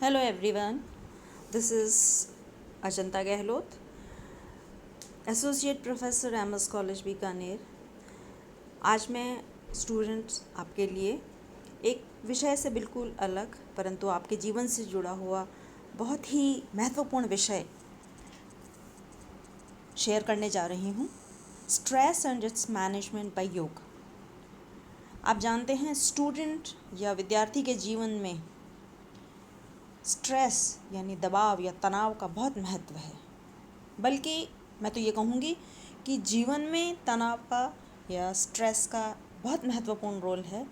Hello everyone, this is Ajanta Gehlot, Associate Professor MS college Bikaner. आज मैं students आपके लिए एक विषय से बिल्कुल अलग परंतु आपके जीवन से जुड़ा हुआ बहुत ही महत्वपूर्ण विषय शेयर करने जा रही हूँ, stress and it's management by योग। आप जानते हैं स्टूडेंट या विद्यार्थी के जीवन में स्ट्रेस यानी दबाव या तनाव का बहुत महत्व है। बल्कि मैं तो ये कहूँगी कि जीवन में तनाव का या स्ट्रेस का बहुत महत्वपूर्ण रोल है,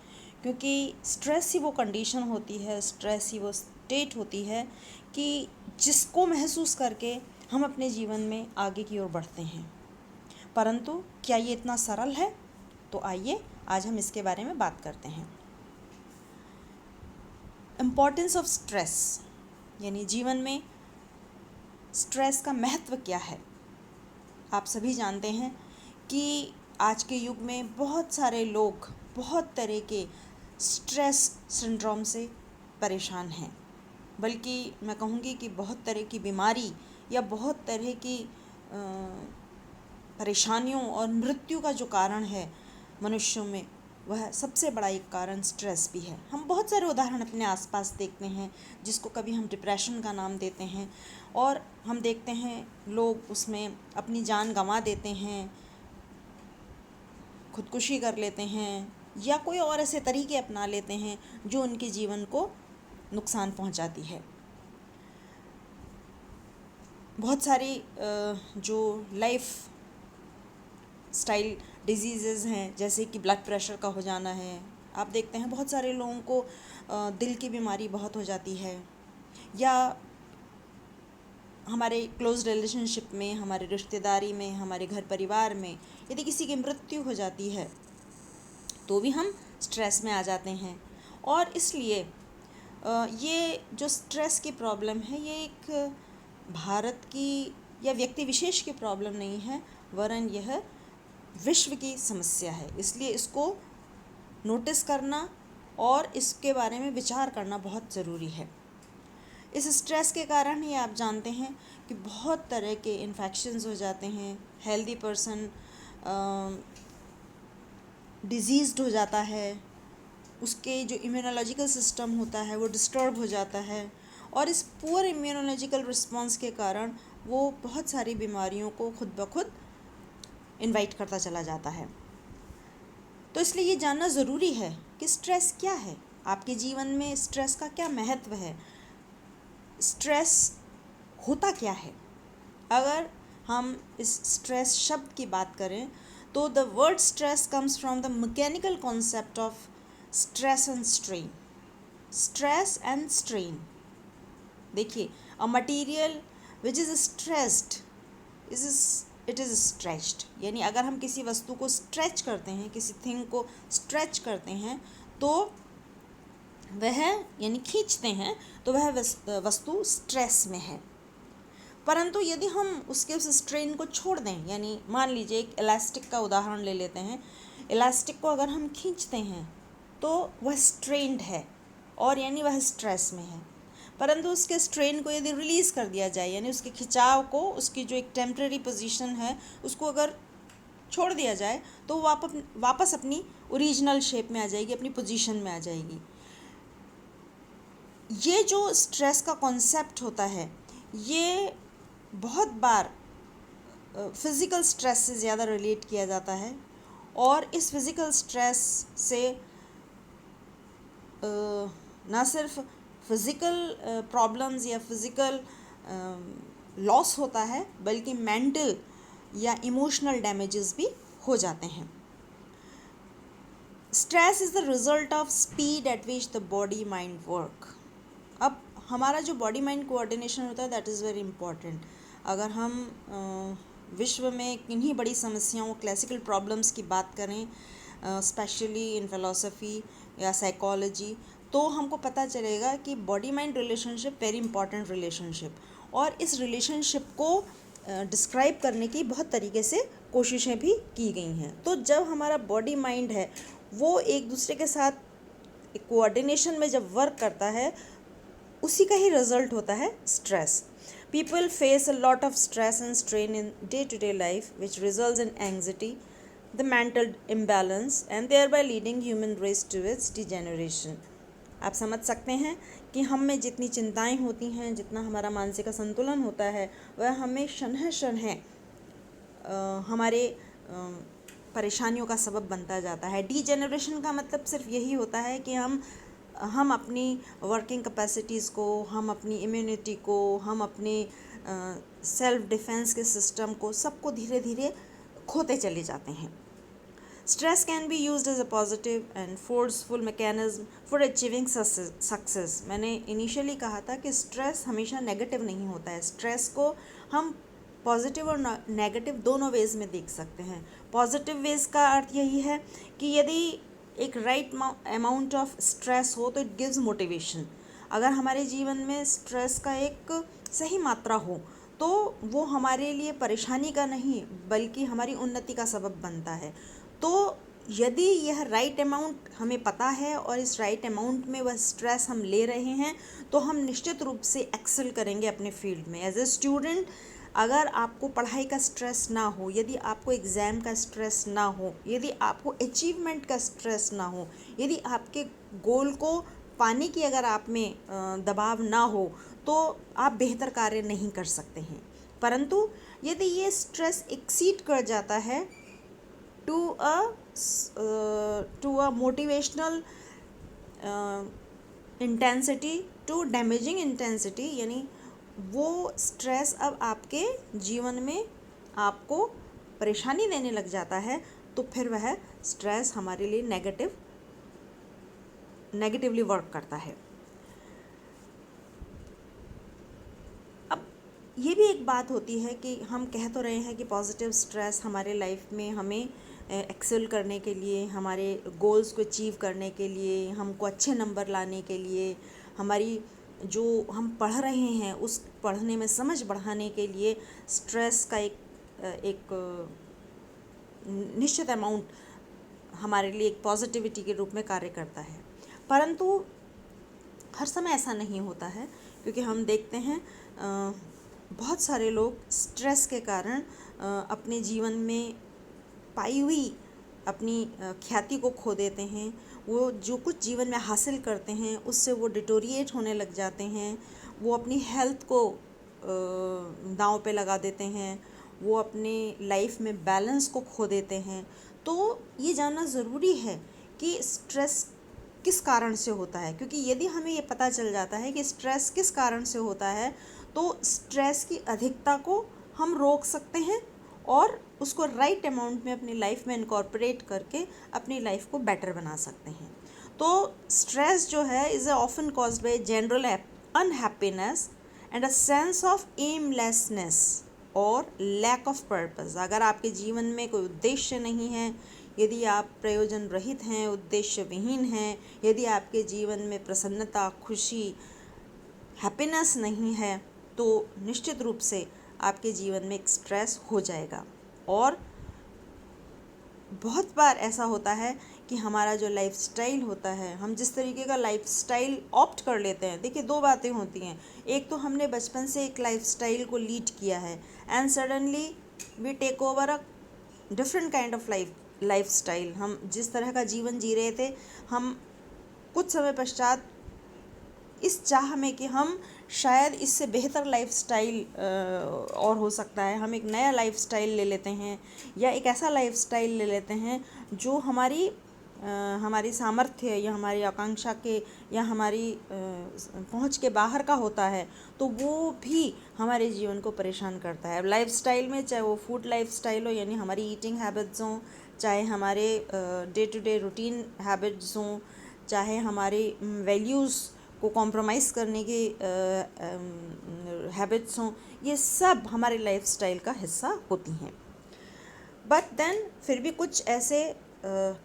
क्योंकि स्ट्रेस ही वो कंडीशन होती है, स्ट्रेस ही वो स्टेट होती है कि जिसको महसूस करके हम अपने जीवन में आगे की ओर बढ़ते हैं। परंतु क्या ये इतना सरल है? तो आइए आज हम इसके बारे में बात करते हैं। इम्पोर्टेंस ऑफ स्ट्रेस यानी जीवन में स्ट्रेस का महत्व क्या है। आप सभी जानते हैं कि आज के युग में बहुत सारे लोग बहुत तरह के स्ट्रेस सिंड्रोम से परेशान हैं, बल्कि मैं कहूँगी कि बहुत तरह की बीमारी या बहुत तरह की परेशानियों और मृत्यु का जो कारण है मनुष्यों में, वह सबसे बड़ा एक कारण स्ट्रेस भी है। हम बहुत सारे उदाहरण अपने आसपास देखते हैं जिसको कभी हम डिप्रेशन का नाम देते हैं, और हम देखते हैं लोग उसमें अपनी जान गंवा देते हैं, खुदकुशी कर लेते हैं या कोई और ऐसे तरीके अपना लेते हैं जो उनके जीवन को नुकसान पहुंचाती है। बहुत सारी जो लाइफ स्टाइल डिजीज़ेज़ हैं, जैसे कि ब्लड प्रेशर का हो जाना है। आप देखते हैं बहुत सारे लोगों को दिल की बीमारी बहुत हो जाती है, या हमारे क्लोज रिलेशनशिप में, हमारे रिश्तेदारी में, हमारे घर परिवार में यदि किसी की मृत्यु हो जाती है तो भी हम स्ट्रेस में आ जाते हैं। और इसलिए ये जो स्ट्रेस की प्रॉब्लम है, ये एक भारत की या व्यक्ति विशेष की प्रॉब्लम नहीं है, वरन यह विश्व की समस्या है। इसलिए इसको नोटिस करना और इसके बारे में विचार करना बहुत ज़रूरी है। इस स्ट्रेस के कारण ही आप जानते हैं कि बहुत तरह के इन्फेक्शंस हो जाते हैं। हेल्दी पर्सन डिजीज़्ड हो जाता है, उसके जो इम्यूनोलॉजिकल सिस्टम होता है वो डिस्टर्ब हो जाता है, और इस पुअर इम्यूनोलॉजिकल रिस्पॉन्स के कारण वो बहुत सारी बीमारियों को खुद ब खुद इनवाइट करता चला जाता है। तो इसलिए ये जानना ज़रूरी है कि स्ट्रेस क्या है, आपके जीवन में स्ट्रेस का क्या महत्व है, स्ट्रेस होता क्या है। अगर हम इस स्ट्रेस शब्द की बात करें तो the word stress comes from the mechanical concept of stress and strain. Stress and strain, देखिए, a material which is stressed it is stretched. यानी अगर हम किसी वस्तु को स्ट्रेच करते हैं, किसी थिंग को स्ट्रेच करते हैं, तो वह यानी खींचते हैं, तो वह वस्तु स्ट्रेस में है। परंतु यदि हम उसके उस स्ट्रेन को छोड़ दें, यानी मान लीजिए एक इलास्टिक का उदाहरण ले लेते हैं, इलास्टिक को अगर हम खींचते हैं तो वह स्ट्रेन्ड है और यानी वह स्ट्रेस में है। परंतु उसके स्ट्रेन को यदि रिलीज़ कर दिया जाए, यानी उसके खिंचाव को, उसकी जो एक टेम्परेरी पोजीशन है उसको अगर छोड़ दिया जाए, तो वापस अपनी ओरिजिनल शेप में आ जाएगी, अपनी पोजीशन में आ जाएगी। ये जो स्ट्रेस का कॉन्सेप्ट होता है, ये बहुत बार फ़िज़िकल स्ट्रेस से ज़्यादा रिलेट किया जाता है, और इस फिज़िकल स्ट्रेस से ना सिर्फ फिज़िकल प्रॉब्लम्स या फिज़िकल लॉस होता है, बल्कि मेंटल या इमोशनल डैमेजेस भी हो जाते हैं। Stress is the result of speed at which the body mind work. अब हमारा जो बॉडी माइंड कोऑर्डिनेशन होता है, दैट इज़ वेरी इम्पॉर्टेंट। अगर हम विश्व में किन्हीं बड़ी समस्याओं, क्लासिकल प्रॉब्लम्स की बात करें, स्पेशली इन फिलोसफी या साइकोलॉजी, तो हमको पता चलेगा कि body mind relationship very important relationship, और इस रिलेशनशिप को डिस्क्राइब करने की बहुत तरीके से कोशिशें भी की गई हैं। तो जब हमारा बॉडी माइंड है वो एक दूसरे के साथ कोऑर्डिनेशन में जब वर्क करता है, उसी का ही रिजल्ट होता है stress. People face a lot of stress and strain in day-to-day life, which results in anxiety, the mental imbalance, and thereby leading human race to its degeneration. आप समझ सकते हैं कि हम में जितनी चिंताएं होती हैं, जितना हमारा मानसिक संतुलन होता है, वह हमें शनह हमारे परेशानियों का सबब बनता जाता है. डीजेनरेशन का मतलब सिर्फ यही होता है कि हम अपनी वर्किंग कैपेसिटीज़ को, हम अपनी इम्यूनिटी को, हम अपने सेल्फ डिफेंस के सिस्टम को, सबको धीरे धीरे खोते चले जाते हैं. Stress can be used as a positive and forceful mechanism for achieving success. मैंने इनिशियली कहा था कि स्ट्रेस हमेशा नेगेटिव नहीं होता है. स्ट्रेस को हम पॉजिटिव और नेगेटिव दोनों वेज में देख सकते हैं. पॉजिटिव वेज का अर्थ यही है कि यदि एक राइट अमाउंट ऑफ स्ट्रेस हो तो इट गिव्स मोटिवेशन. अगर हमारे जीवन में स्ट्रेस का एक सही मात्रा हो तो वो हमारे लिए परेशानी का नहीं बल्कि हमारी उन्नति का सबब बनता है. तो यदि यह राइट अमाउंट हमें पता है और इस राइट अमाउंट में वह स्ट्रेस हम ले रहे हैं तो हम निश्चित रूप से एक्सेल करेंगे अपने फील्ड में. एज ए स्टूडेंट अगर आपको पढ़ाई का स्ट्रेस ना हो, यदि आपको एग्ज़ाम का स्ट्रेस ना हो, यदि आपको अचीवमेंट का स्ट्रेस ना हो, यदि आपके गोल को पाने की अगर आप में दबाव ना हो तो आप बेहतर कार्य नहीं कर सकते हैं. परंतु यदि ये स्ट्रेस एक्सीड कर जाता है to a motivational intensity, to damaging intensity, यानी वो स्ट्रेस अब आपके जीवन में आपको परेशानी देने लग जाता है, तो फिर वह स्ट्रेस हमारे लिए नेगेटिवली वर्क करता है. अब ये भी एक बात होती है कि हम कह तो रहे हैं कि पॉजिटिव स्ट्रेस हमारे लाइफ में हमें एक्सेल करने के लिए, हमारे गोल्स को अचीव करने के लिए, हमको अच्छे नंबर लाने के लिए, हमारी जो हम पढ़ रहे हैं उस पढ़ने में समझ बढ़ाने के लिए स्ट्रेस का एक निश्चित अमाउंट हमारे लिए एक पॉजिटिविटी के रूप में कार्य करता है. परंतु हर समय ऐसा नहीं होता है, क्योंकि हम देखते हैं बहुत सारे लोग स्ट्रेस के कारण अपने जीवन में पाई हुई अपनी ख्याति को खो देते हैं. वो जो कुछ जीवन में हासिल करते हैं उससे वो डिटोरिएट होने लग जाते हैं. वो अपनी हेल्थ को दांव पे लगा देते हैं. वो अपने लाइफ में बैलेंस को खो देते हैं. तो ये जानना ज़रूरी है कि स्ट्रेस किस कारण से होता है, क्योंकि यदि हमें ये पता चल जाता है कि स्ट्रेस किस कारण से होता है तो स्ट्रेस की अधिकता को हम रोक सकते हैं और उसको राइट अमाउंट में अपनी लाइफ में इनकॉर्पोरेट करके अपनी लाइफ को बेटर बना सकते हैं. तो स्ट्रेस जो है is often caused by general unhappiness and a sense of aimlessness और लैक ऑफ पर्पस. अगर आपके जीवन में कोई उद्देश्य नहीं है, यदि आप प्रयोजन रहित हैं, उद्देश्य विहीन हैं, यदि आपके जीवन में प्रसन्नता, खुशी, हैप्पीनेस नहीं है, तो निश्चित रूप से आपके जीवन में एक स्ट्रेस हो जाएगा. और बहुत बार ऐसा होता है कि हमारा जो लाइफस्टाइल होता है, हम जिस तरीके का लाइफस्टाइल ऑप्ट कर लेते हैं. देखिए, दो बातें होती हैं. एक तो हमने बचपन से एक लाइफस्टाइल को लीड किया है and suddenly we take over a different kind of lifestyle. हम जिस तरह का जीवन जी रहे थे, हम कुछ समय पश्चात इस चाह में कि हम शायद इससे बेहतर लाइफस्टाइल और हो सकता है, हम एक नया लाइफस्टाइल ले लेते हैं या एक ऐसा लाइफस्टाइल ले लेते हैं जो हमारी सामर्थ्य या हमारी आकांक्षा के या हमारी पहुंच के बाहर का होता है, तो वो भी हमारे जीवन को परेशान करता है. लाइफस्टाइल में चाहे वो फूड लाइफस्टाइल हो, यानी हमारी ईटिंग हैबिट्स हों, चाहे हमारे day to day routine habits हों, चाहे हमारी वैल्यूज़ को कॉम्प्रोमाइज़ करने की हैबिट्स हों, ये सब हमारे लाइफस्टाइल का हिस्सा होती हैं. बट देन फिर भी कुछ ऐसे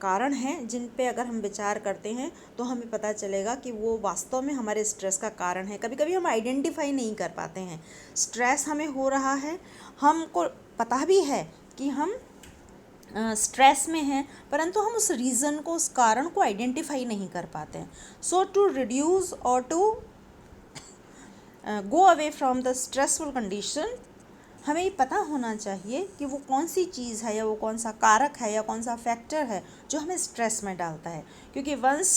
कारण हैं जिन पे अगर हम विचार करते हैं तो हमें पता चलेगा कि वो वास्तव में हमारे स्ट्रेस का कारण है. कभी कभी हम आइडेंटिफाई नहीं कर पाते हैं. स्ट्रेस हमें हो रहा है, हमको पता भी है कि हम स्ट्रेस में हैं, परंतु हम उस रीज़न को, उस कारण को आइडेंटिफाई नहीं कर पाते हैं. सो टू रिड्यूस और to go away from the stressful condition, हमें ये पता होना चाहिए कि वो कौन सी चीज़ है या वो कौन सा कारक है या कौन सा फैक्टर है जो हमें स्ट्रेस में डालता है। क्योंकि वंस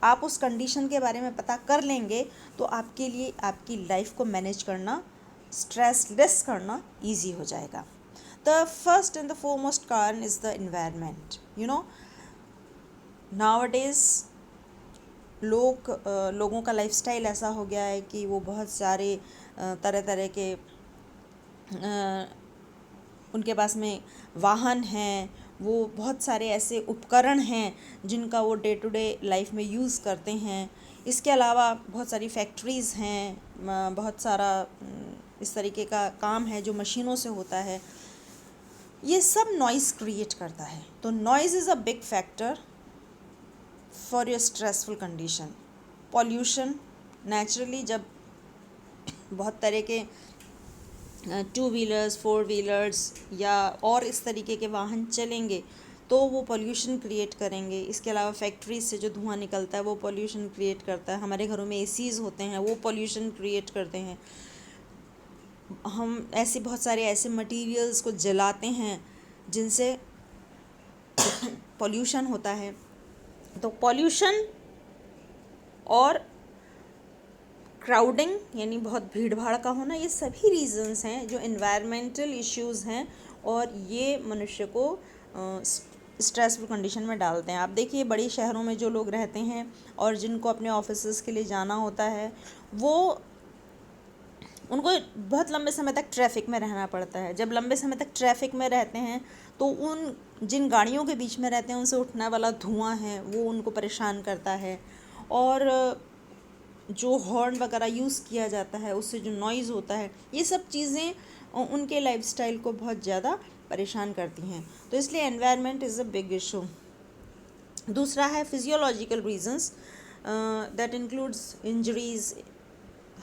आप उस कंडीशन के बारे में पता कर लेंगे तो आपके लिए आपकी लाइफ को मैनेज करना, स्ट्रेस लेस करना ईजी हो जाएगा। The first and the foremost कारण इज़ द इन्वायरमेंट। नाउअडेज लोगों का लाइफस्टाइल ऐसा हो गया है कि वो बहुत सारे तरह तरह के उनके पास में वाहन हैं, वो बहुत सारे ऐसे उपकरण हैं जिनका वो डे टू डे लाइफ में यूज़ करते हैं। इसके अलावा बहुत सारी फैक्ट्रीज़ हैं, बहुत सारा इस तरीके का काम है जो मशीनों से होता है। ये सब नॉइज़ क्रिएट करता है। तो noise is a big factor for your stressful condition. Pollution, naturally जब बहुत तरह के 2 व्हीलर्स, 4 व्हीलर्स या और इस तरीके के वाहन चलेंगे तो वो पॉल्यूशन क्रिएट करेंगे। इसके अलावा फैक्ट्रीज से जो धुआं निकलता है वो पॉल्यूशन क्रिएट करता है। हमारे घरों में एसीज़ होते हैं, वो पॉल्यूशन क्रिएट करते हैं। हम ऐसे बहुत सारे ऐसे मटेरियल्स को जलाते हैं जिनसे पॉल्यूशन होता है। तो पॉल्यूशन और क्राउडिंग यानी बहुत भीड़ भाड़ का होना, ये सभी रीजंस हैं जो इन्वायरमेंटल इश्यूज़ हैं और ये मनुष्य को स्ट्रेसफुल कंडीशन में डालते हैं। आप देखिए बड़ी शहरों में जो लोग रहते हैं और जिनको अपने ऑफिस के लिए जाना होता है, वो उनको बहुत लंबे समय तक ट्रैफिक में रहना पड़ता है। जब लंबे समय तक ट्रैफिक में रहते हैं तो उन जिन गाड़ियों के बीच में रहते हैं उनसे उठने वाला धुआं है वो उनको परेशान करता है। और जो हॉर्न वगैरह यूज़ किया जाता है उससे जो नॉइज़ होता है, ये सब चीज़ें उनके लाइफस्टाइल को बहुत ज़्यादा परेशान करती हैं। तो इसलिए environment is a big issue. दूसरा है physiological reasons that includes injuries,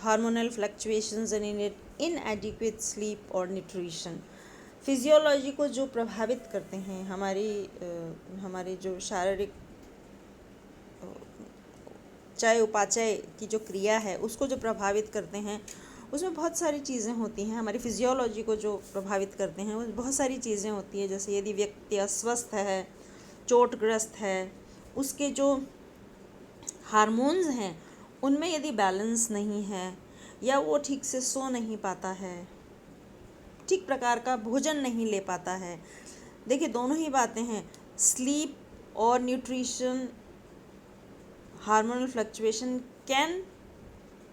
hormonal fluctuations and इनएडिक्वेट sleep और न्यूट्रिशन। फिजियोलॉजी को जो प्रभावित करते हैं, हमारी जो शारीरिक चय उपाचय की जो क्रिया है उसको जो प्रभावित करते हैं, उसमें बहुत सारी चीज़ें होती हैं। हमारी फिजियोलॉजी को जो प्रभावित करते हैं उसमें बहुत सारी चीज़ें होती हैं। जैसे यदि व्यक्ति अस्वस्थ है, चोटग्रस्त है, उसके जो हार्मोन्स हैं उनमें यदि बैलेंस नहीं है या वो ठीक से सो नहीं पाता है, ठीक प्रकार का भोजन नहीं ले पाता है। देखिए दोनों ही बातें हैं, स्लीप और nutrition, hormonal fluctuation can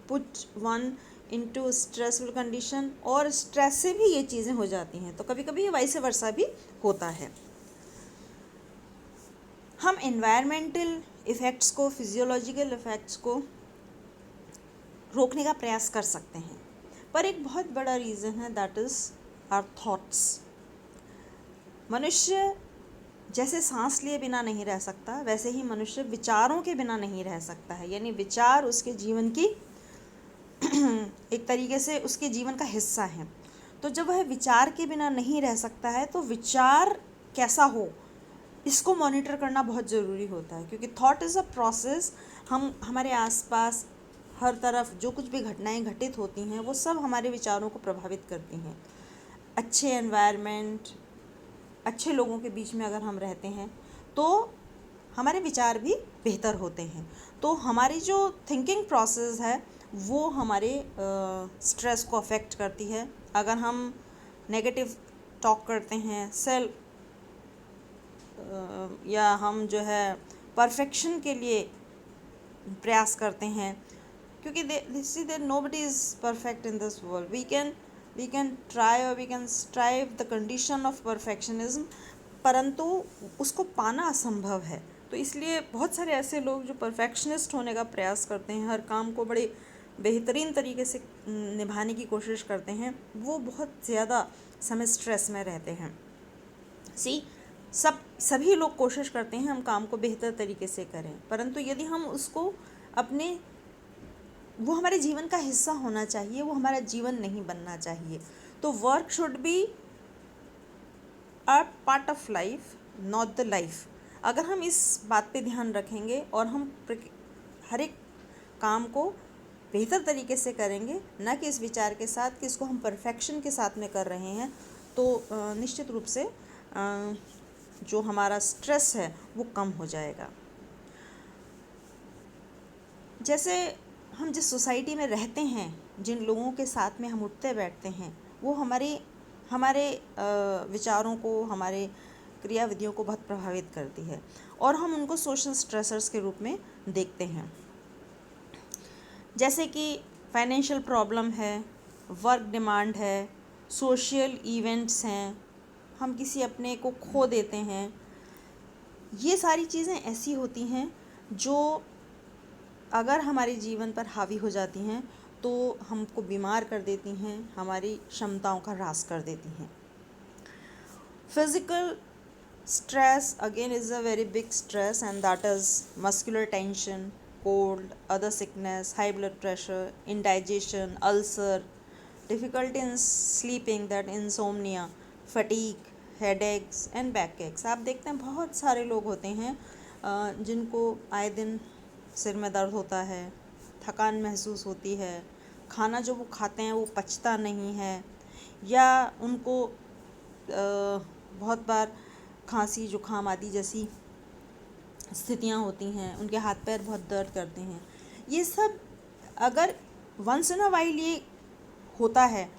put one into stressful condition, और स्ट्रेस से भी ये चीज़ें हो जाती हैं। तो कभी कभी ये वाइस वर्सा भी होता है। हम एनवायरमेंटल इफ़ेक्ट्स को, फिजियोलॉजिकल इफ़ेक्ट्स को रोकने का प्रयास कर सकते हैं, पर एक बहुत बड़ा रीज़न है, दैट इज़ आवर थॉट्स। मनुष्य जैसे सांस लिए बिना नहीं रह सकता, वैसे ही मनुष्य विचारों के बिना नहीं रह सकता है। यानी विचार उसके जीवन की एक तरीके से उसके जीवन का हिस्सा है। तो जब वह विचार के बिना नहीं रह सकता है तो विचार कैसा हो इसको मॉनिटर करना बहुत ज़रूरी होता है। क्योंकि थॉट इज़ अ प्रोसेस। हमारे आसपास हर तरफ जो कुछ भी घटनाएं घटित होती हैं वो सब हमारे विचारों को प्रभावित करती हैं। अच्छे एनवायरनमेंट, अच्छे लोगों के बीच में अगर हम रहते हैं तो हमारे विचार भी बेहतर होते हैं। तो हमारी जो थिंकिंग प्रोसेस है वो हमारे स्ट्रेस को अफेक्ट करती है। अगर हम नेगेटिव टॉक करते हैं, या हम जो है परफेक्शन के लिए प्रयास करते हैं, क्योंकि nobody is perfect in this world. We can try or we can strive the condition of perfectionism, परंतु उसको पाना असंभव है। तो इसलिए बहुत सारे ऐसे लोग जो परफेक्शनिस्ट होने का प्रयास करते हैं, हर काम को बड़े बेहतरीन तरीके से निभाने की कोशिश करते हैं, वो बहुत ज़्यादा समय स्ट्रेस में रहते हैं। सभी लोग कोशिश करते हैं हम काम को बेहतर तरीके से करें, परंतु यदि हम उसको वो हमारे जीवन का हिस्सा होना चाहिए, वो हमारा जीवन नहीं बनना चाहिए। तो work should be a part of life, not the life. अगर हम इस बात पे ध्यान रखेंगे और हम हर एक काम को बेहतर तरीके से करेंगे, ना कि इस विचार के साथ कि इसको हम परफेक्शन के साथ में कर रहे हैं, तो निश्चित रूप से जो हमारा स्ट्रेस है वो कम हो जाएगा। जैसे हम जिस सोसाइटी में रहते हैं, जिन लोगों के साथ में हम उठते बैठते हैं, वो हमारे हमारे विचारों को, हमारे क्रियाविधियों को बहुत प्रभावित करती है, और हम उनको सोशल स्ट्रेसर्स के रूप में देखते हैं। जैसे कि फाइनेंशियल प्रॉब्लम है, वर्क डिमांड है, सोशल इवेंट्स हैं, हम किसी अपने को खो देते हैं। ये सारी चीज़ें ऐसी होती हैं जो अगर हमारे जीवन पर हावी हो जाती हैं तो हमको बीमार कर देती हैं, हमारी क्षमताओं का ह्रास कर देती हैं। Physical stress again is a very big stress, and that is muscular tension, cold, other sickness, high blood pressure, indigestion, ulcer, difficulty in sleeping, that insomnia, fatigue, headaches and backaches। आप देखते हैं बहुत सारे लोग होते हैं जिनको आए दिन सिर में दर्द होता है, थकान महसूस होती है, खाना जो वो खाते हैं वो पचता नहीं है, या उनको बहुत बार खांसी जुखाम आदि जैसी स्थितियां होती हैं, उनके हाथ पैर बहुत दर्द करते हैं। ये सब अगर वंस इन अ वाइल ये होता है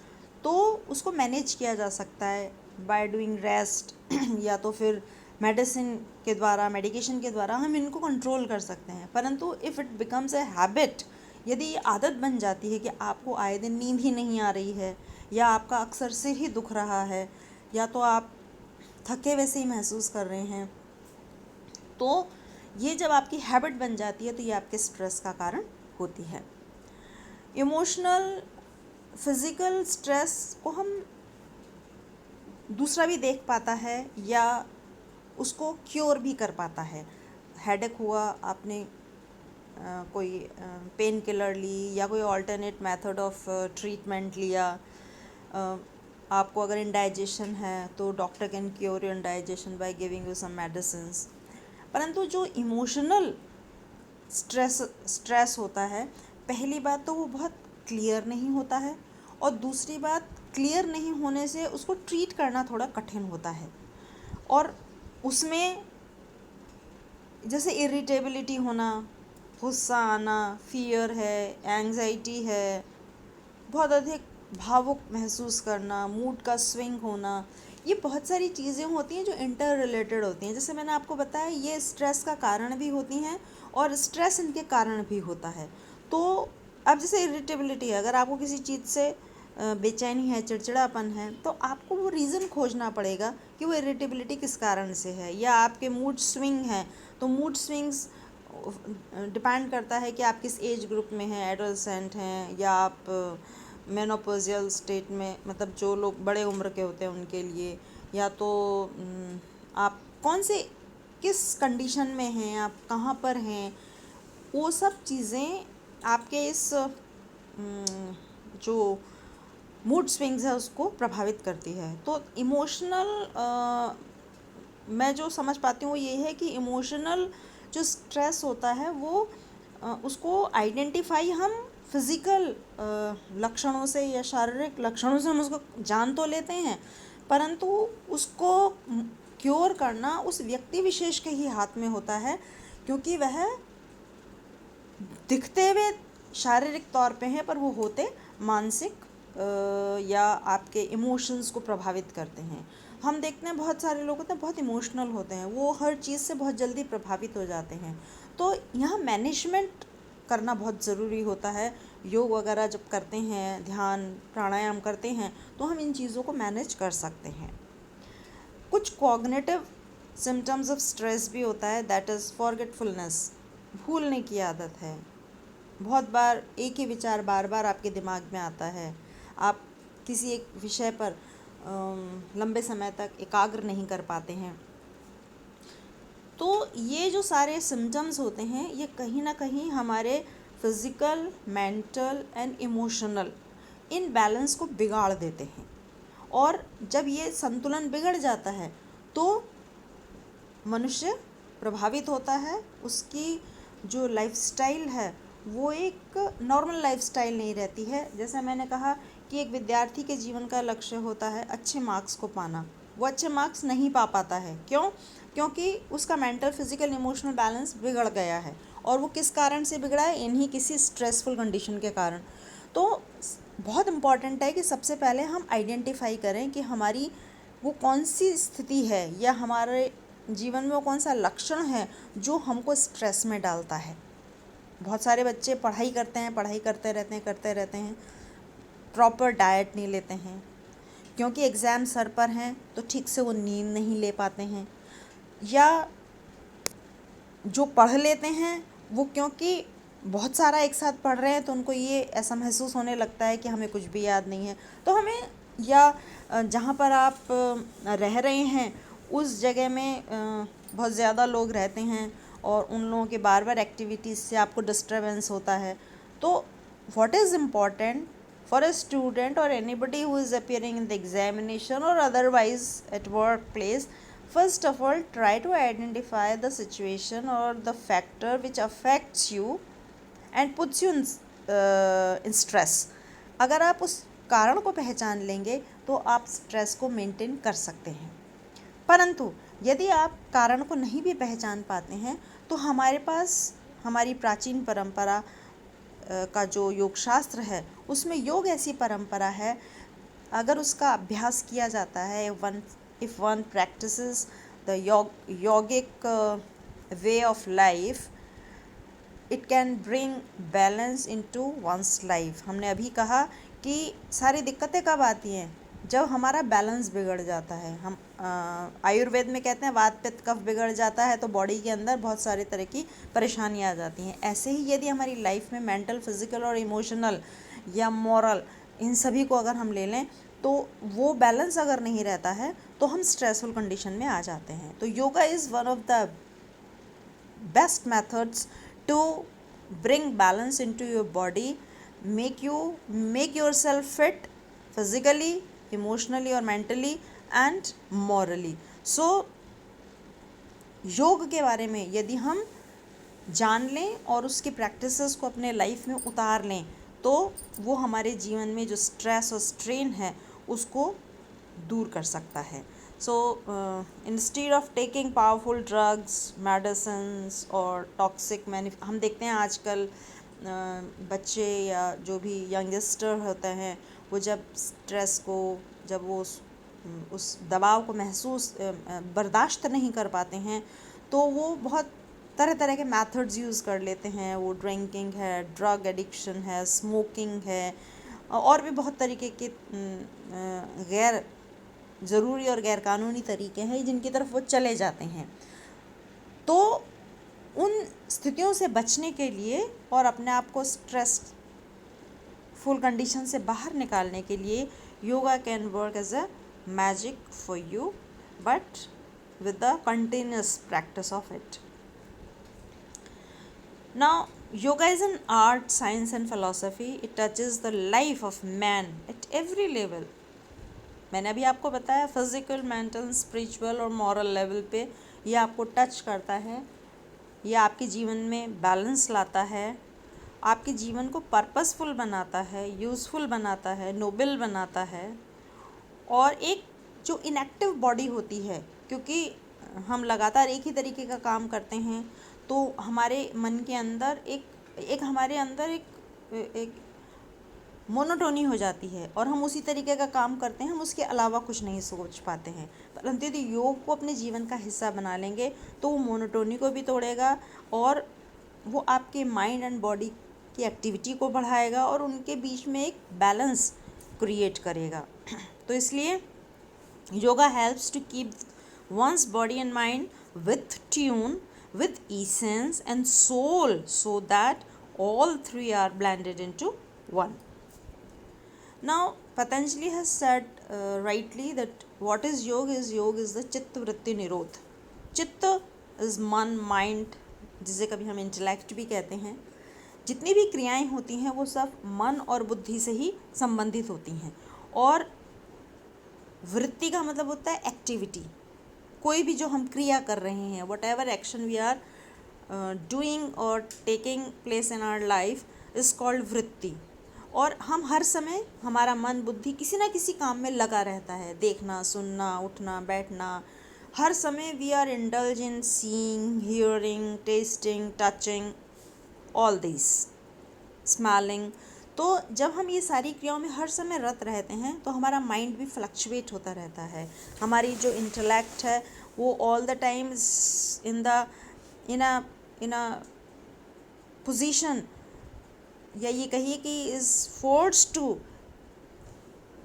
तो उसको मैनेज किया जा सकता है बाय डूइंग रेस्ट या तो फिर मेडिसिन के द्वारा, मेडिकेशन के द्वारा हम इनको कंट्रोल कर सकते हैं। परंतु if it becomes a habit, यदि ये आदत बन जाती है कि आपको आए दिन नींद ही नहीं आ रही है, या आपका अक्सर सिर ही दुख रहा है, या तो आप थके वैसे ही महसूस कर रहे हैं, तो ये जब आपकी हैबिट बन जाती है तो ये आपके स्ट्रेस का कारण होती है। इमोशनल फिज़िकल स्ट्रेस को हम दूसरा भी देख पाता है या उसको क्योर भी कर पाता है। हेडेक हुआ, आपने कोई पेन किलर ली या कोई अल्टरनेट मेथड ऑफ ट्रीटमेंट लिया। आपको अगर इंडाइजेशन है तो doctor can cure your indigestion by giving you some medicines. परंतु जो इमोशनल स्ट्रेस होता है, पहली बात तो वो बहुत क्लियर नहीं होता है, और दूसरी बात क्लियर नहीं होने से उसको ट्रीट करना थोड़ा कठिन होता है। और उसमें जैसे इरिटेबिलिटी होना, गुस्सा आना, फियर है, एंग्जाइटी है, बहुत अधिक भावुक महसूस करना, मूड का स्विंग होना, ये बहुत सारी चीज़ें होती हैं जो इंटर रिलेटेड होती हैं। जैसे मैंने आपको बताया, ये स्ट्रेस का कारण भी होती हैं और स्ट्रेस इनके कारण भी होता है। तो अब जैसे इरिटेबिलिटी है, अगर आपको किसी चीज़ से बेचैनी है, चिड़चिड़ापन है, तो आपको वो रीज़न खोजना पड़ेगा कि वो इरिटेबिलिटी किस कारण से है। या आपके मूड स्विंग है, तो मूड स्विंग्स डिपेंड करता है कि आप किस एज ग्रुप में हैं, एडोलसेंट हैं या आप मेनोपॉजियल स्टेट में, मतलब जो लोग बड़े उम्र के होते हैं उनके लिए, या तो आप कौन से किस कंडीशन में हैं, आप कहाँ पर हैं, वो सब चीज़ें आपके इस जो मूड स्विंग्स है उसको प्रभावित करती है। तो इमोशनल मैं जो समझ पाती हूँ वो ये है कि इमोशनल जो स्ट्रेस होता है वो उसको आइडेंटिफाई हम फिज़िकल लक्षणों से या शारीरिक लक्षणों से हम उसको जान तो लेते हैं, परंतु उसको क्योर करना उस व्यक्ति विशेष के ही हाथ में होता है, क्योंकि वह दिखते हुए शारीरिक तौर पे हैं पर वो होते मानसिक या आपके इमोशंस को प्रभावित करते हैं। हम देखते हैं बहुत सारे लोग होते हैं बहुत इमोशनल होते हैं, वो हर चीज़ से बहुत जल्दी प्रभावित हो जाते हैं। तो यहाँ मैनेजमेंट करना बहुत ज़रूरी होता है। योग वगैरह जब करते हैं, ध्यान प्राणायाम करते हैं, तो हम इन चीज़ों को मैनेज कर सकते हैं। कुछ कॉग्निटिव सिम्टम्स ऑफ स्ट्रेस भी होता है, दैट इज़ फॉरगेटफुलनेस, भूलने की आदत है। बहुत बार एक ही विचार बार बार आपके दिमाग में आता है, आप किसी एक विषय पर लंबे समय तक एकाग्र नहीं कर पाते हैं। तो ये जो सारे सिम्टम्स होते हैं ये कहीं ना कहीं हमारे physical, mental and emotional in balance को बिगाड़ देते हैं, और जब ये संतुलन बिगड़ जाता है तो मनुष्य प्रभावित होता है, उसकी जो लाइफस्टाइल है वो एक नॉर्मल लाइफस्टाइल नहीं रहती है। जैसे मैंने कहा कि एक विद्यार्थी के जीवन का लक्ष्य होता है अच्छे मार्क्स को पाना, वो अच्छे मार्क्स नहीं पा पाता है। क्यों? क्योंकि उसका मेंटल, फिजिकल, इमोशनल बैलेंस बिगड़ गया है। और वो किस कारण से बिगड़ा है? इन्हीं किसी स्ट्रेसफुल कंडीशन के कारण। तो बहुत इम्पॉर्टेंट है कि सबसे पहले हम आइडेंटिफाई करें कि हमारी वो कौन सी स्थिति है या हमारे जीवन में वो कौन सा लक्षण है जो हमको स्ट्रेस में डालता है। बहुत सारे बच्चे पढ़ाई करते हैं, पढ़ाई करते रहते हैं, प्रॉपर डाइट नहीं लेते हैं, क्योंकि एग्ज़ाम सर पर हैं तो ठीक से वो नींद नहीं ले पाते हैं, या जो पढ़ लेते हैं वो क्योंकि बहुत सारा एक साथ पढ़ रहे हैं तो उनको ये ऐसा महसूस होने लगता है कि हमें कुछ भी याद नहीं है। तो हमें, या जहाँ पर आप रह रहे हैं उस जगह में बहुत ज़्यादा लोग रहते हैं और उन लोगों के बार बार एक्टिविटीज़ से आपको डिस्टर्बेंस होता है। तो what is important for a student or anybody who is appearing in the examination or otherwise at workplace, first of all try to identify the situation or the factor which affects you and puts you in stress. अगर आप उस कारण को पहचान लेंगे तो आप stress को मेंटेन कर सकते हैं। परंतु यदि आप कारण को नहीं भी पहचान पाते हैं तो हमारे पास हमारी प्राचीन परंपरा का जो योग शास्त्र है उसमें योग ऐसी परंपरा है, अगर उसका अभ्यास किया जाता है, if one practices the yogic way of life, it can bring balance into one's life. हमने अभी कहा कि सारी दिक्कतें कब आती हैं? जब हमारा बैलेंस बिगड़ जाता है। हम आयुर्वेद में कहते हैं वात पित्त कफ बिगड़ जाता है तो बॉडी के अंदर बहुत सारे तरह की परेशानियां आ जाती हैं। ऐसे ही यदि हमारी लाइफ में मेंटल, फिजिकल और इमोशनल या मॉरल, इन सभी को अगर हम ले लें तो वो बैलेंस अगर नहीं रहता है तो हम स्ट्रेसफुल कंडीशन में आ जाते हैं। तो yoga is one of the best methods to bring balance into your body, make yourself fit physically, emotionally or mentally and morally. So योग के बारे में यदि हम जान लें और उसकी प्रैक्टिसेस को अपने लाइफ में उतार लें तो वो हमारे जीवन में जो स्ट्रेस और स्ट्रेन है उसको दूर कर सकता है। So instead of taking powerful drugs, medicines और toxic हम देखते हैं आजकल बच्चे या जो भी यंगस्टर होते हैं वो जब स्ट्रेस को, जब वो उस दबाव को महसूस बर्दाश्त नहीं कर पाते हैं तो वो बहुत तरह तरह के मेथड्स यूज़ कर लेते हैं। वो ड्रिंकिंग है, ड्रग एडिक्शन है, स्मोकिंग है और भी बहुत तरीके के गैर ज़रूरी और गैरकानूनी तरीके हैं जिनकी तरफ वो चले जाते हैं। तो उन स्थितियों से बचने के लिए और अपने आप को स्ट्रेसफुल कंडीशन से बाहर निकालने के लिए yoga can work as a magic for you, but with the continuous practice of it. Now, yoga is an art, science and philosophy. It touches the life of man at every level. मैंने अभी आपको बताया physical, mental, spiritual और moral level पे ये आपको touch करता है, ये आपके जीवन में बैलेंस लाता है, आपके जीवन को पर्पसफुल बनाता है, यूज़फुल बनाता है, नोबल बनाता है। और एक जो इनएक्टिव बॉडी होती है, क्योंकि हम लगातार एक ही तरीके का काम करते हैं तो हमारे मन के अंदर एक हमारे अंदर एक मोनोटोनी हो जाती है और हम उसी तरीके का काम करते हैं, हम उसके अलावा कुछ नहीं सोच पाते हैं। परंतु यदि योग को अपने जीवन का हिस्सा बना लेंगे तो वो मोनोटोनी को भी तोड़ेगा और वो आपके माइंड एंड बॉडी की एक्टिविटी को बढ़ाएगा और उनके बीच में एक बैलेंस क्रिएट करेगा। तो इसलिए yoga helps to keep one's body and mind with tune, with essence and soul, so that all three are blended into one. Now Patanjali has said rightly that what is yoga is the chitta vritti nirodh. चित्त is मन, mind, जिसे कभी हम intellect भी कहते हैं। जितनी भी क्रियाएं होती हैं वो सब मन और बुद्धि से ही संबंधित होती हैं। और वृत्ति का मतलब होता है एक्टिविटी, कोई भी जो हम क्रिया कर रहे हैं, whatever action we are doing और taking place in our life is called वृत्ति। और हम हर समय, हमारा मन बुद्धि किसी ना किसी काम में लगा रहता है, देखना, सुनना, उठना, बैठना, हर समय we are indulge in seeing, hearing, tasting, touching, all this, smelling. तो जब हम ये सारी क्रियाओं में हर समय रत रहते हैं तो हमारा माइंड भी फ्लक्चुएट होता रहता है। हमारी जो इंटेलेक्ट है वो all the time in the in a position, या ये कहिए कि is force to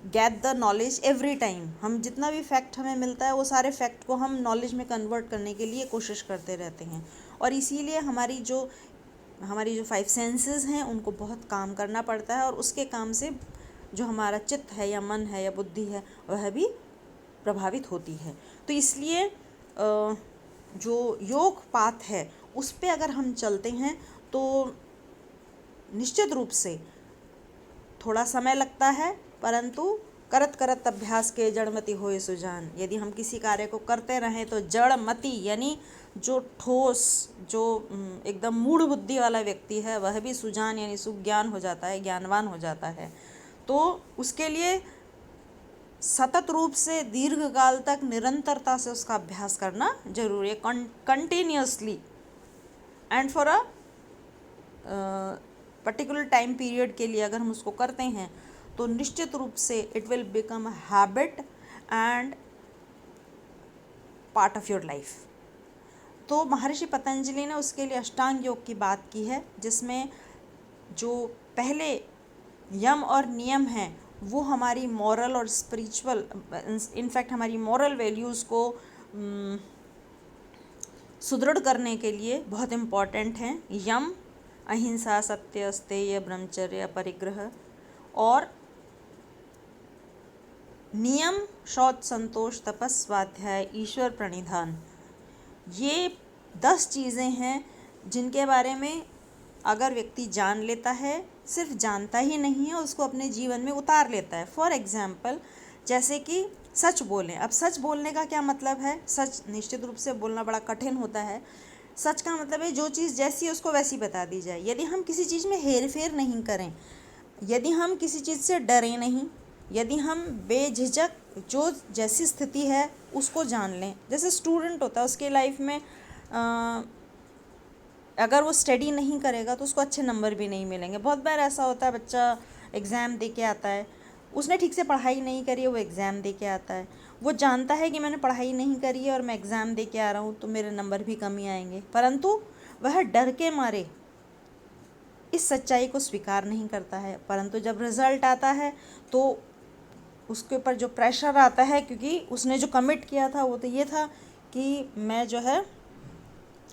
get the knowledge every time. हम जितना भी फैक्ट हमें मिलता है वो सारे फैक्ट को हम नॉलेज में कन्वर्ट करने के लिए कोशिश करते रहते हैं। और इसीलिए हमारी जो 5 सेंसेस हैं उनको बहुत काम करना पड़ता है, और उसके काम से जो हमारा चित्त है या मन है या बुद्धि है वह भी प्रभावित होती है। तो इसलिए जो योग पाथ है उस पे अगर हम चलते हैं तो निश्चित रूप से थोड़ा समय लगता है, परंतु करत करत अभ्यास के जड़मति होए सुजान। यदि हम किसी कार्य को करते रहें तो जड़मति यानी जो ठोस, जो एकदम मूढ़ बुद्धि वाला व्यक्ति है वह भी सुजान यानी सुज्ञान हो जाता है, ज्ञानवान हो जाता है। तो उसके लिए सतत रूप से दीर्घकाल तक निरंतरता से उसका अभ्यास करना जरूरी है, continuously and for a particular time period के लिए अगर हम उसको करते हैं तो निश्चित रूप से it will become a habit and part of your life. तो महर्षि पतंजलि ने उसके लिए अष्टांग योग की बात की है, जिसमें जो पहले यम और नियम हैं वो हमारी मॉरल और स्पिरिचुअल, इनफैक्ट हमारी मॉरल वैल्यूज़ को सुदृढ़ करने के लिए बहुत इम्पॉर्टेंट हैं। यम अहिंसा, सत्य, स्तेय, ब्रह्मचर्य, परिग्रह, और नियम शौच, संतोष, तपस, स्वाध्याय, ईश्वर प्रणिधान। ये 10 चीज़ें हैं जिनके बारे में अगर व्यक्ति जान लेता है, सिर्फ जानता ही नहीं है, उसको अपने जीवन में उतार लेता है। फॉर एग्जाम्पल, जैसे कि सच बोलें। अब सच बोलने का क्या मतलब है? सच निश्चित रूप से बोलना बड़ा कठिन होता है। सच का मतलब है जो चीज़ जैसी है उसको वैसी बता दी जाए। यदि हम किसी चीज़ में हेर फेर नहीं करें, यदि हम किसी चीज़ से डरें नहीं, यदि हम बेझिझक जो जैसी स्थिति है उसको जान लें। जैसे स्टूडेंट होता है, उसके लाइफ में अगर वो स्टडी नहीं करेगा तो उसको अच्छे नंबर भी नहीं मिलेंगे। बहुत बार ऐसा होता है, बच्चा एग्ज़ाम दे के आता है, उसने ठीक से पढ़ाई नहीं करी है, वो एग्ज़ाम दे के आता है, वो जानता है कि मैंने पढ़ाई नहीं करी है और मैं एग्ज़ाम दे के आ रहा हूँ तो मेरे नंबर भी कम ही आएंगे, परंतु वह डर के मारे इस सच्चाई को स्वीकार नहीं करता है। परंतु जब रिज़ल्ट आता है तो उसके ऊपर जो प्रेशर आता है, क्योंकि उसने जो कमिट किया था वो तो ये था कि मैं जो है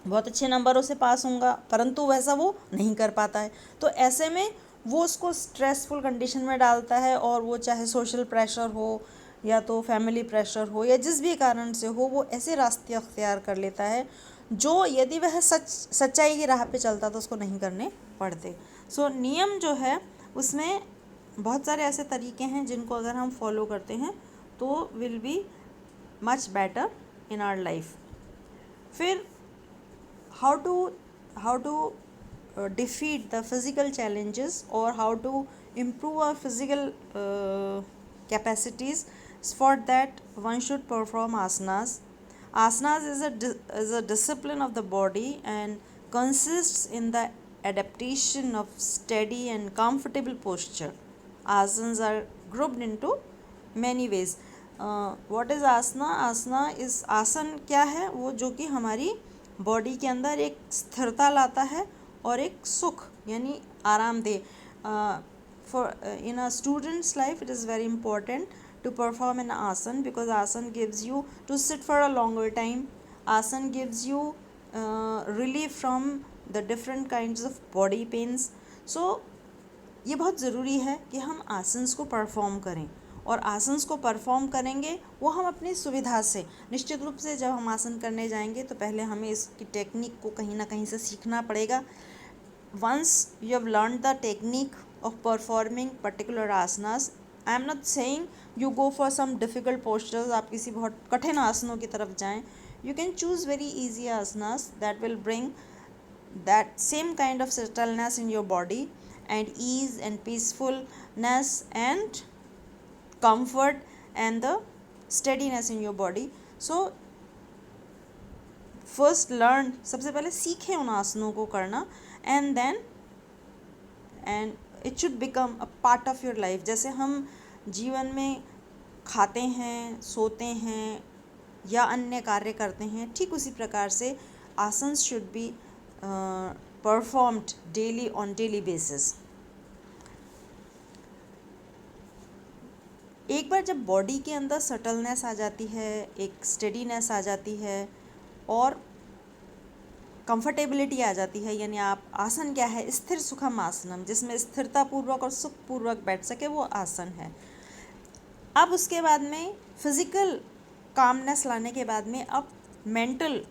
बहुत अच्छे नंबरों से पास होऊंगा, परंतु वैसा वो नहीं कर पाता है। तो ऐसे में वो उसको स्ट्रेसफुल कंडीशन में डालता है, और वो चाहे सोशल प्रेशर हो या तो फैमिली प्रेशर हो या जिस भी कारण से हो, वो ऐसे रास्ते अख्तियार कर लेता है जो यदि वह सच्चाई की राह पे चलता तो उसको नहीं करने पड़ते। सो नियम जो है उसमें बहुत सारे ऐसे तरीके हैं जिनको अगर हम फॉलो करते हैं तो will be much better in our life. फिर how to defeat the physical challenges, or how to improve our physical capacities. For that one should perform asanas. Asanas is a discipline of the body and consists in the adaptation of steady and comfortable posture. Asanas are grouped into many ways. What is asana? Asana is, आसन क्या है? वो जो कि हमारी body के अंदर एक स्थिरता लाता है और एक सुख यानी आरामदेह। For in a students life it is very important to perform in asan, because asan gives you to sit for a longer time. Asan gives you relief from the different kinds of body pains. So ये बहुत ज़रूरी है कि हम आसन्स को perform करें, और आसन्स को परफॉर्म करेंगे वो हम अपनी सुविधा से. निश्चित रूप से जब हम आसन करने जाएंगे तो पहले हमें इसकी टेक्निक को कहीं ना कहीं से सीखना पड़ेगा. Once you have learn the technique of performing particular asanas, I am not saying you go for some difficult postures, आप किसी बहुत कठिन आसनों की तरफ जाएं. You can choose very easy asanas that will bring that same kind of settledness in your body, and ease and peacefulness and comfort and the steadiness in your body. So first learn, सबसे पहले सीखें उन आसनों को करना, and then and it should become a part of your life. जैसे हम जीवन में खाते हैं, सोते हैं या अन्य कार्य करते हैं, ठीक उसी प्रकार से आसन should be performed daily on daily basis. एक बार जब बॉडी के अंदर सटलनेस आ जाती है, एक स्टेडीनेस आ जाती है और कंफर्टेबिलिटी आ जाती है, यानी आप आसन क्या है, स्थिर सुखम आसनम, जिसमें स्थिरता पूर्वक और सुख पूर्वक बैठ सके, वो आसन है. अब उसके बाद में फिजिकल कामनेस लाने के बाद में अब मेंटल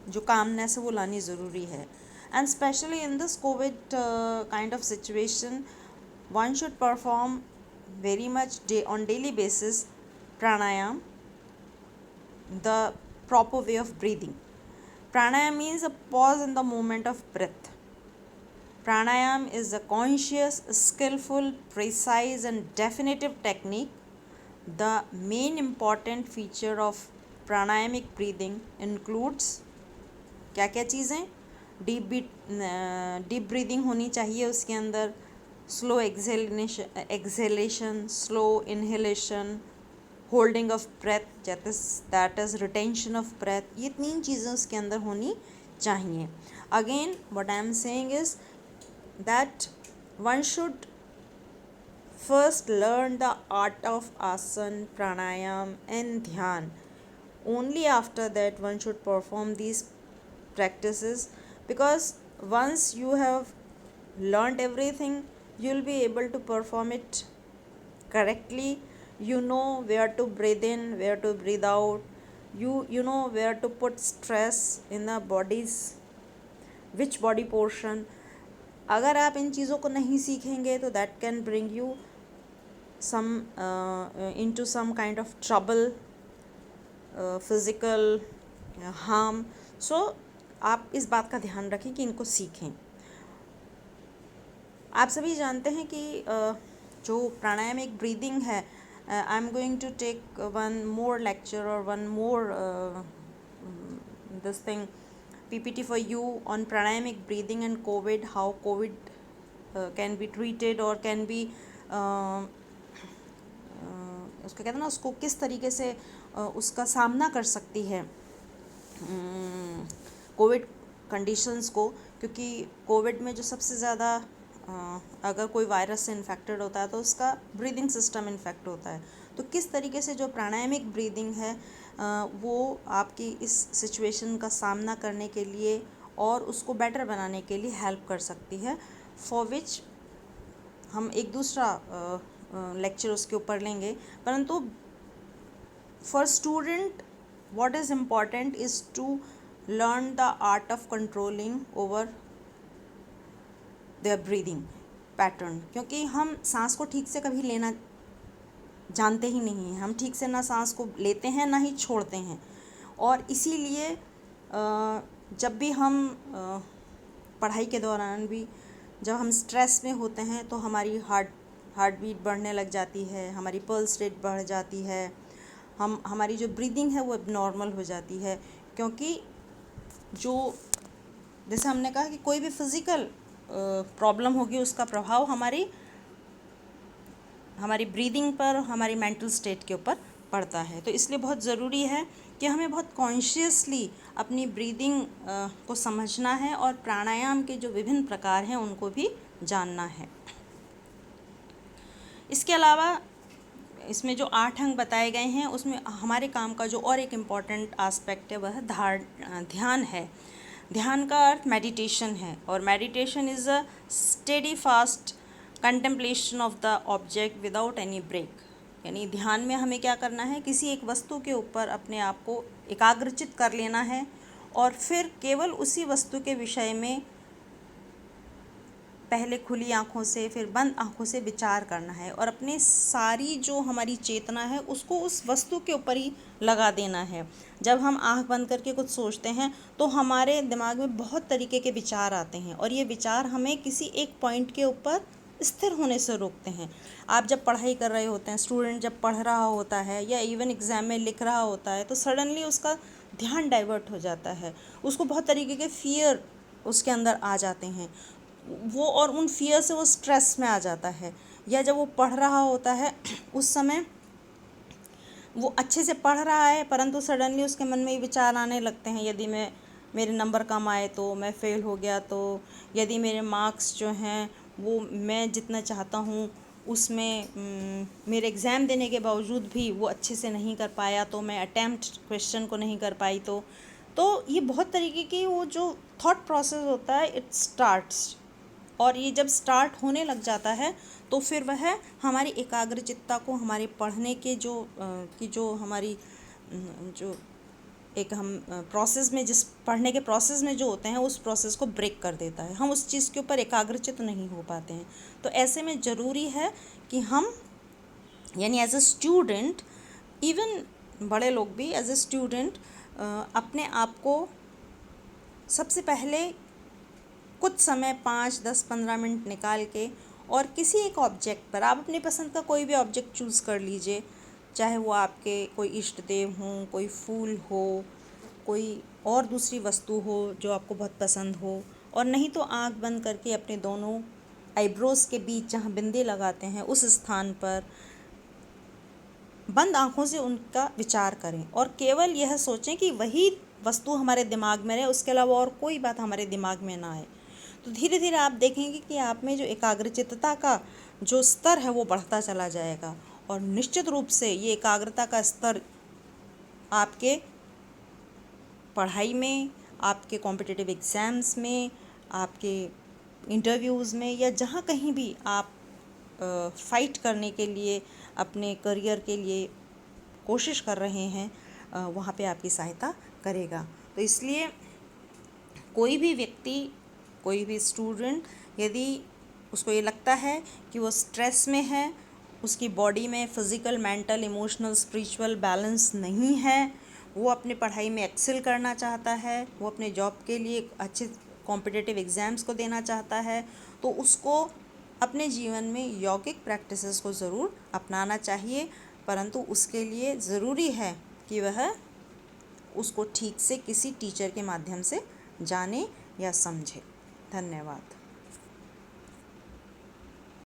जो कामनेस है वो लानी ज़रूरी है. And specially in this Covid kind of situation one should perform very much on daily basis pranayam, the proper way of breathing. Pranayam means a pause in the movement of breath. Pranayam is a conscious, skillful, precise and definitive technique. The main important feature of pranayamic breathing includes क्या क्या चीज़ें, deep breathing होनी चाहिए उसके अंदर, slow exhalation, slow inhalation, holding of breath that is retention of breath, ये 3 चीज़ें उसके अंदर होनी चाहिए. Again what I am saying is that one should first learn the art of asana, pranayama and dhyana. Only after that one should perform these practices, because once you have learned everything you will be able to perform it correctly. You know where to breathe in, where to breathe out, you know where to put stress in the body's which body portion. अगर आप इन चीज़ों को नहीं सीखेंगे तो that can bring you some into some kind of trouble, physical harm. So आप इस बात का ध्यान रखें कि इनको सीखें. आप सभी जानते हैं कि जो प्राणायामिक ब्रीदिंग है, I am going to take one more lecture और one more this thing PPT for you on pranayamic breathing and COVID, how COVID can be treated or can be उसका कहते हैं ना, उसको किस तरीके से उसका सामना कर सकती है कोविड कंडीशंस को. क्योंकि कोविड में जो सबसे ज़्यादा अगर कोई वायरस से इन्फेक्टेड होता है तो उसका ब्रीदिंग सिस्टम इन्फेक्ट होता है. तो किस तरीके से जो प्राणायामिक ब्रीदिंग है वो आपकी इस सिचुएशन का सामना करने के लिए और उसको बेटर बनाने के लिए हेल्प कर सकती है, फॉर विच हम एक दूसरा लेक्चर उसके ऊपर लेंगे. परंतु for student what is important is to learn the art of controlling over their breathing pattern. क्योंकि हम सांस को ठीक से कभी लेना जानते ही नहीं हैं, हम ठीक से ना सांस को लेते हैं ना ही छोड़ते हैं. और इसीलिए जब भी हम पढ़ाई के दौरान भी जब हम स्ट्रेस में होते हैं तो हमारी हार्ट बीट बढ़ने लग जाती है, हमारी पल्स रेट बढ़ जाती है, हमारी जो ब्रीदिंग है वो एबनॉर्मल हो जाती है. क्योंकि जो जैसे हमने कहा कि कोई भी फिज़िकल प्रॉब्लम होगी उसका प्रभाव हमारी ब्रीदिंग पर, हमारी मेंटल स्टेट के ऊपर पड़ता है. तो इसलिए बहुत ज़रूरी है कि हमें बहुत कॉन्शियसली अपनी ब्रीदिंग को समझना है और प्राणायाम के जो विभिन्न प्रकार हैं उनको भी जानना है. इसके अलावा इसमें जो 8 अंग बताए गए हैं उसमें हमारे काम का जो और एक इम्पॉर्टेंट आस्पेक्ट है वह ध्यान है. ध्यान का अर्थ मेडिटेशन है, और meditation is a steady fast contemplation of the object without any break. यानी ध्यान में हमें क्या करना है, किसी एक वस्तु के ऊपर अपने आप को एकाग्रचित कर लेना है और फिर केवल उसी वस्तु के विषय में पहले खुली आँखों से फिर बंद आँखों से विचार करना है और अपने सारी जो हमारी चेतना है उसको उस वस्तु के ऊपर ही लगा देना है। जब हम आँख बंद करके कुछ सोचते हैं तो हमारे दिमाग में बहुत तरीके के विचार आते हैं और ये विचार हमें किसी एक पॉइंट के ऊपर स्थिर होने से रोकते हैं। आप जब पढ़ाई कर रहे होते हैं, स्टूडेंट जब पढ़ रहा होता है या इवन एग्ज़ाम में लिख रहा होता है, तो सडनली उसका ध्यान डाइवर्ट हो जाता है, उसको बहुत तरीके के फियर उसके अंदर आ जाते हैं, वो और उन फियर से वो स्ट्रेस में आ जाता है। या जब वो पढ़ रहा होता है उस समय वो अच्छे से पढ़ रहा है परंतु सडनली उसके मन में ये विचार आने लगते हैं, यदि मेरे नंबर कम आए तो, मैं फ़ेल हो गया तो, यदि मेरे मार्क्स जो हैं वो मैं जितना चाहता हूँ उसमें मेरे एग्ज़ाम देने के बावजूद भी वो अच्छे से नहीं कर पाया तो, मैं अटैम्प्ट क्वेश्चन को नहीं कर पाई तो ये बहुत तरीके की वो जो थॉट प्रोसेस होता है इट स्टार्ट्स। और ये जब स्टार्ट होने लग जाता है तो फिर वह हमारी एकाग्रचित्ता को हमारे पढ़ने के जो हमारी जो एक हम प्रोसेस में जिस पढ़ने के प्रोसेस में जो होते हैं उस प्रोसेस को ब्रेक कर देता है, हम उस चीज़ के ऊपर एकाग्रचित नहीं हो पाते हैं। तो ऐसे में ज़रूरी है कि हम यानी एज अ स्टूडेंट, इवन बड़े लोग भी एज अ स्टूडेंट अपने आप को सबसे पहले कुछ समय 5, 10, 15 मिनट निकाल के और किसी एक ऑब्जेक्ट पर, आप अपनी पसंद का कोई भी ऑब्जेक्ट चूज़ कर लीजिए, चाहे वो आपके कोई इष्ट देव हों, कोई फूल हो, कोई और दूसरी वस्तु हो जो आपको बहुत पसंद हो, और नहीं तो आँख बंद करके अपने दोनों आईब्रोज़ के बीच जहाँ बिंदी लगाते हैं उस स्थान पर बंद आँखों से उनका विचार करें और केवल यह सोचें कि वही वस्तु हमारे दिमाग में रहे, उसके अलावा और कोई बात हमारे दिमाग में ना आए। तो धीरे धीरे आप देखेंगे कि आप में जो एकाग्रचित्तता का जो स्तर है वो बढ़ता चला जाएगा और निश्चित रूप से ये एकाग्रता का स्तर आपके पढ़ाई में, आपके कॉम्पिटिटिव एग्ज़ाम्स में, आपके इंटरव्यूज़ में या जहाँ कहीं भी आप फाइट करने के लिए, अपने करियर के लिए कोशिश कर रहे हैं, वहाँ पे आपकी सहायता करेगा। तो इसलिए कोई भी व्यक्ति, कोई भी स्टूडेंट यदि उसको ये लगता है कि वो स्ट्रेस में है, उसकी बॉडी में physical, mental, emotional, spiritual balance नहीं है, वो अपनी पढ़ाई में एक्सेल करना चाहता है, वो अपने जॉब के लिए अच्छे कॉम्पिटिटिव एग्ज़ाम्स को देना चाहता है, तो उसको अपने जीवन में यौगिक प्रैक्टिसेस को ज़रूर अपनाना चाहिए। परंतु उसके लिए ज़रूरी है कि वह उसको ठीक से किसी टीचर के माध्यम से जाने या समझे। धन्यवाद।